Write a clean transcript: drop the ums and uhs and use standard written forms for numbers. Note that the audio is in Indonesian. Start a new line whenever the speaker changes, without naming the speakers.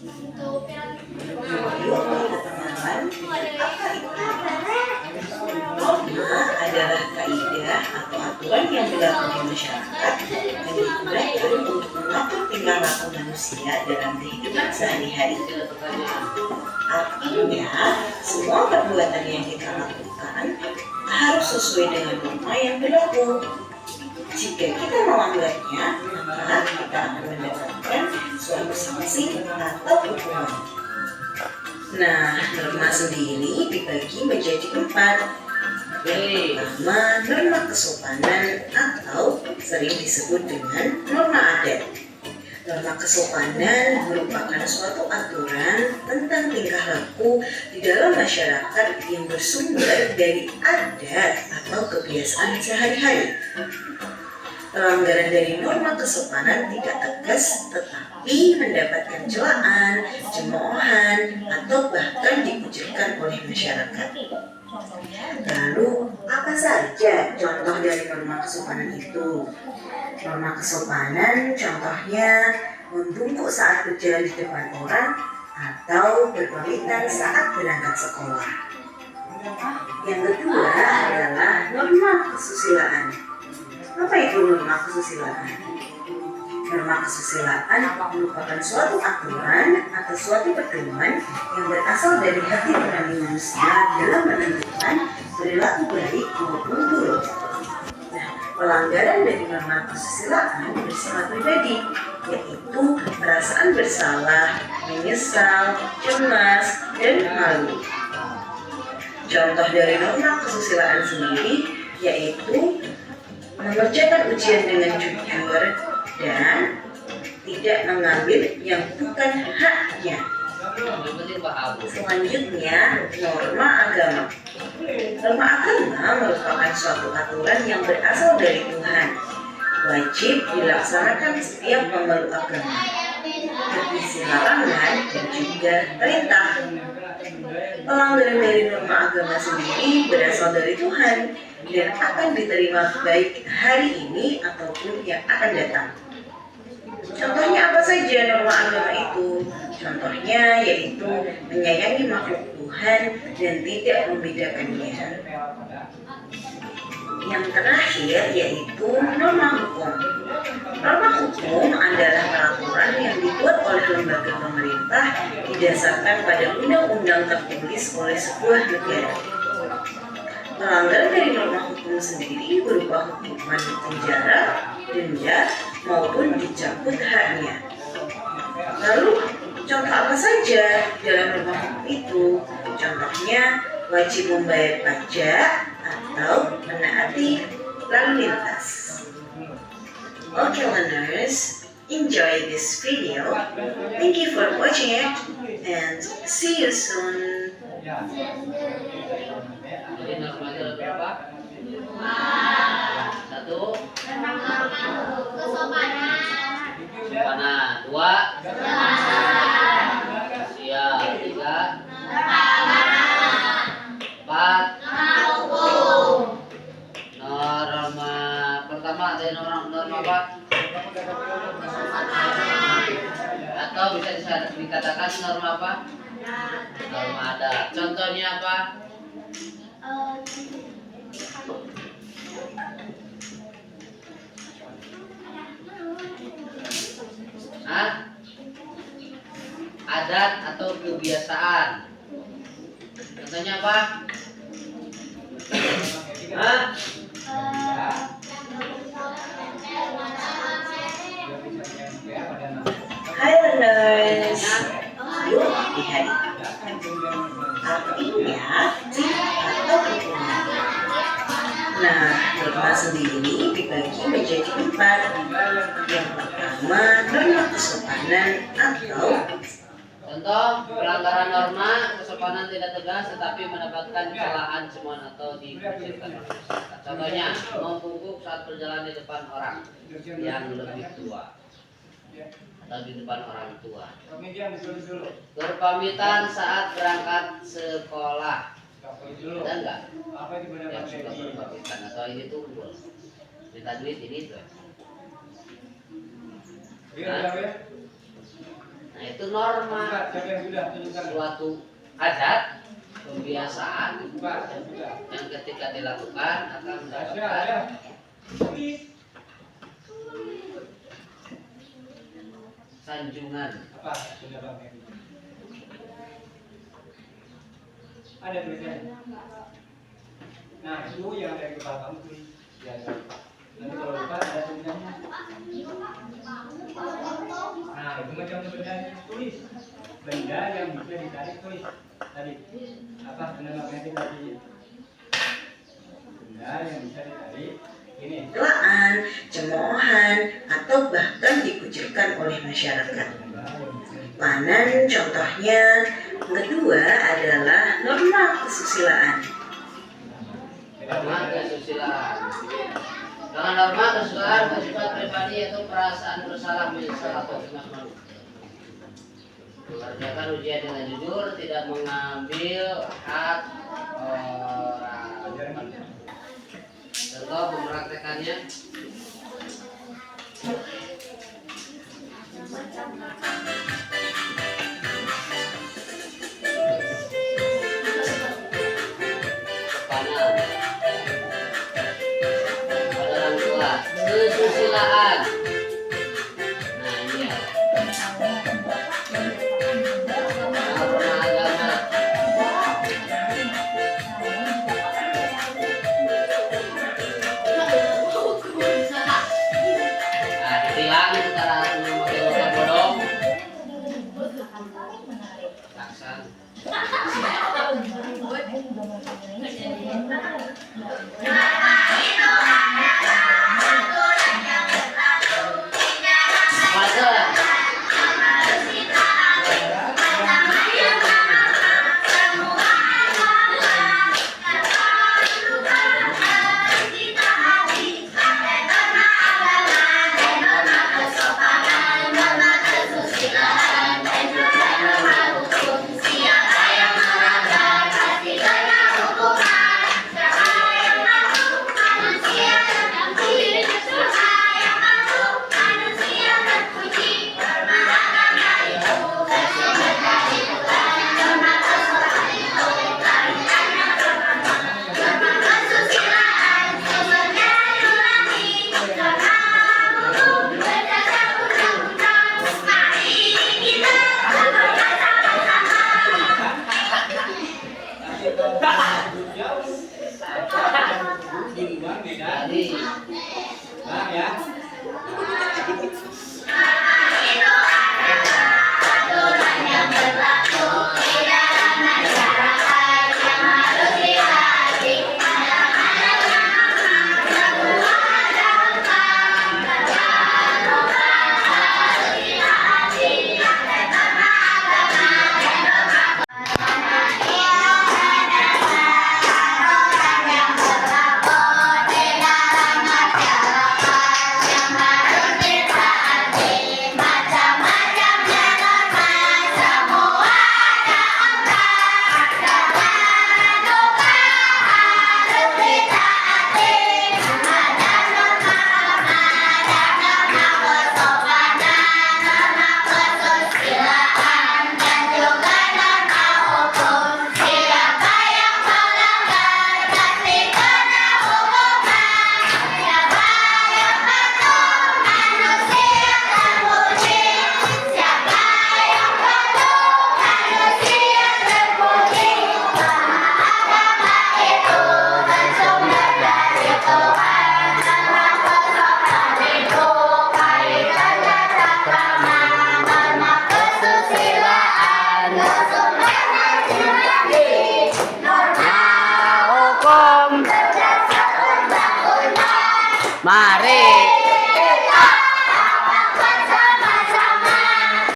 Yuk teman-teman, apa itu? Norma adalah kaidah atau aturan yang berlaku di masyarakat yang digunakan untuk mengatur tingkah laku manusia dalam kehidupan sehari-hari. Artinya, semua perbuatan yang kita lakukan harus sesuai dengan norma yang berlaku. Jika kita melanggarnya, maka kita akan mendapatkan suatu sanksi atau hukuman. Nah, norma sendiri dibagi menjadi 4. Yang pertama, norma kesopanan atau sering disebut dengan norma adat. Norma kesopanan merupakan suatu aturan tentang tingkah laku di dalam masyarakat yang bersumber dari adat atau kebiasaan sehari-hari. Pelanggaran dari norma kesopanan tidak tegas tetapi mendapatkan celaan, cemoohan, atau bahkan dikucilkan oleh masyarakat. Lalu, apa saja contoh dari norma kesopanan itu? Norma kesopanan contohnya membungkuk saat berjalan di depan orang atau berpamitan saat berangkat sekolah. Yang kedua adalah norma kesusilaan. Apa itu norma kesusilaan? Norma kesusilaan merupakan suatu aturan atau suatu pedoman yang berasal dari hati nurani manusia dalam menentukan perilaku baik maupun buruk. Nah, pelanggaran dari norma kesusilaan bersifat pribadi, yaitu perasaan bersalah, menyesal, cemas, dan malu. Contoh dari norma kesusilaan sendiri yaitu mengerjakan ujian dengan jujur dan tidak mengambil yang bukan haknya. Selanjutnya, norma agama. Norma agama merupakan suatu aturan yang berasal dari Tuhan. Wajib dilaksanakan setiap pemeluk agama. Berisi larangan dan juga perintah. Pelanggaran dari norma agama sendiri berasal dari Tuhan dan akan diterima baik hari ini ataupun yang akan datang. Contohnya apa saja norma agama itu? Contohnya yaitu menyayangi makhluk Tuhan dan tidak membedakannya. Yang terakhir yaitu norma hukum. Norma hukum adalah peraturan yang dibuat oleh lembaga pemerintah didasarkan pada undang-undang tertulis oleh sebuah negara. Pelanggaran dari norma hukum sendiri berupa hukuman penjara, denda, maupun dicabut haknya. Lalu, contoh apa saja dalam norma hukum itu? Contohnya, wajib membayar pajak atau menaati lalu lintas. Okay, learners, enjoy this video. Thank you for watching it and see you soon.
Jadi normanya ada berapa? 1. Kesopanan. 2. Siap. 3. 4. Norma pertama ada norma apa? Atau bisa dikatakan norma apa? Norma adat. Contohnya apa? Adat atau kebiasaan. Contohnya apa?
Hai learners, yuk lihat. Artinya atau hukuman. Nah, norma sendiri dibagi menjadi 4. Yang pertama, norma kesopanan atau
contoh pelanggaran norma kesopanan tidak tegas tetapi mendapatkan kesalahan cemoohan atau dikucilkan masyarakat. Contohnya membungkuk saat berjalan di depan orang yang lebih tua atau di depan orang tua. Berpamitan saat berangkat sekolah. Ada enggak? Yang suka berpamitan atau ini tumpul. Minta duit ini tuh. Nah, Nah, itu norma suatu adat kebiasaan yang ketika dilakukan akan mendapatkan sanjungan.
Ada tulisannya. Nah, itu yang dari kepala kamu tulis. Ya, nanti kalau lupa ada tulisannya. Nah, itu macam benda tulis. Benda yang bisa ditarik tulis. Tadi apa benda magnetik tadi? Benda yang bisa ditarik. Ini.
Doaan, cemoohan, atau bahkan dikucilkan oleh masyarakat. Panan contohnya. Kedua adalah norma kesusilaan.
Norma kesusilaan. Dengan norma kesusilaan bersifat pribadi yaitu perasaan bersalah, menyesal atau cemas malu. Mengerjakan ujian dengan jujur, tidak mengambil hak orang. Contoh mempraktekannya. Kesusilaan. Nah, ini ya. Norma agama. Nah, ditilang secara memakai otak bodong. Taksan. Jadi,
ya.
mari